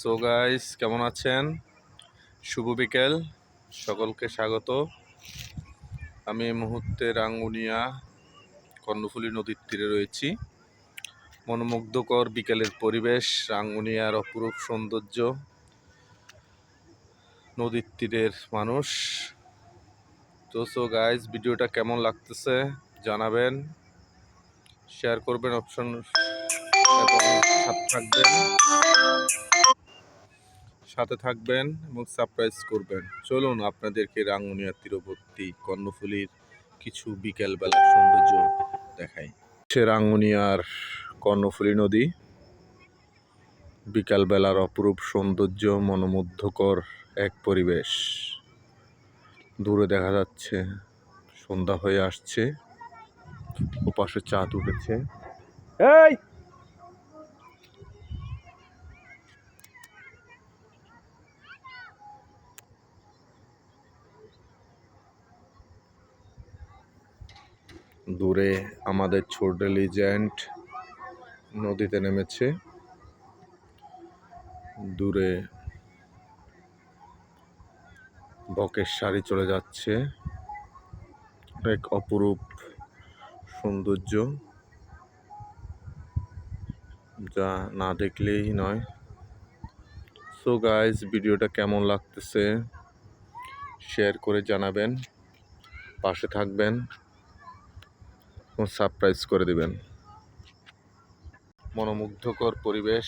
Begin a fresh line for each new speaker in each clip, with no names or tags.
So guys, কেমন আছেন? শুভ বিকেল, সকলকে স্বাগত। আমি এই মুহূর্তে রাঙ্গুনিয়া কর্ণফুলী নদীর তীরে রয়েছি। মনোমুগ্ধকর বিকেলের পরিবেশ, রাঙ্গুনিয়ার অপরূপ সৌন্দর্য, নদীর তীরের মানুষ। সো গাইস, ভিডিওটা কেমন লাগতেছে জানাবেন, শেয়ার করবেন অপশন এবং সাথে থাকবেন এবং সারপ্রাইজ করবেন। চলুন আপনাদেরকে রাঙ্গুনিয়ার তীরবর্তী কর্ণফুলীর কিছু বিকেলবেলা সৌন্দর্য দেখাই। সে রাঙ্গুনিয়ার কর্ণফুলী নদী, বিকালবেলার অপরূপ সৌন্দর্য, মনোমুগ্ধকর এক পরিবেশ। দূরে দেখা যাচ্ছে সন্ধ্যা হয়ে আসছে, ওপাশে চাঁদ উঠেছে। এই দূরে আমাদের ছোট লিজেন্ড নদীতে নেমেছে। দূরে বকের সারি চলে যাচ্ছে, এক অপরূপ সৌন্দর্য যা না দেখলেই নয়। সো গাইস, ভিডিওটা কেমন লাগতেছে শেয়ার করে জানাবেন, পাশে থাকবেন ও সারপ্রাইজ করে দিবেন। মনোমুগ্ধকর পরিবেশ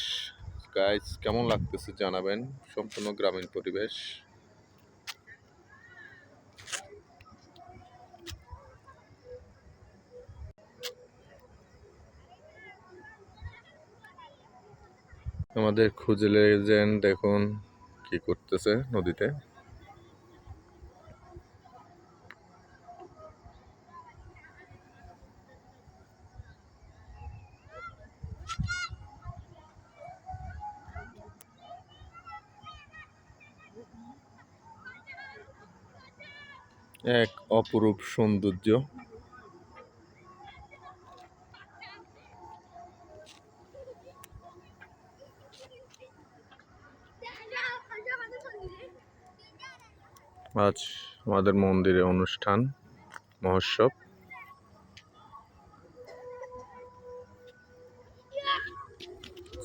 গাইস, কেমন লাগতেছে জানাবেন। সম্পূর্ণ গ্রামীণ পরিবেশ। আমাদের খুঁজে লেজেন্ড দেখুন কি করতেছে নদীতে। এক অপরূপ সৌন্দর্য। আজ আমাদের মন্দিরে অনুষ্ঠান মহোৎসব।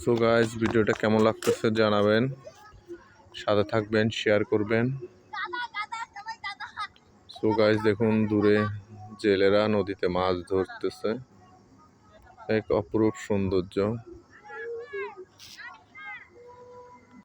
সো গাইস, ভিডিওটা কেমন লাগতেছে জানাবেন, সাথে থাকবেন, শেয়ার করবেন। সো গাইস, দেখুন দূরে জেলেরা নদীতে মাছ ধরতেছে, এক অপরূপ সৌন্দর্য।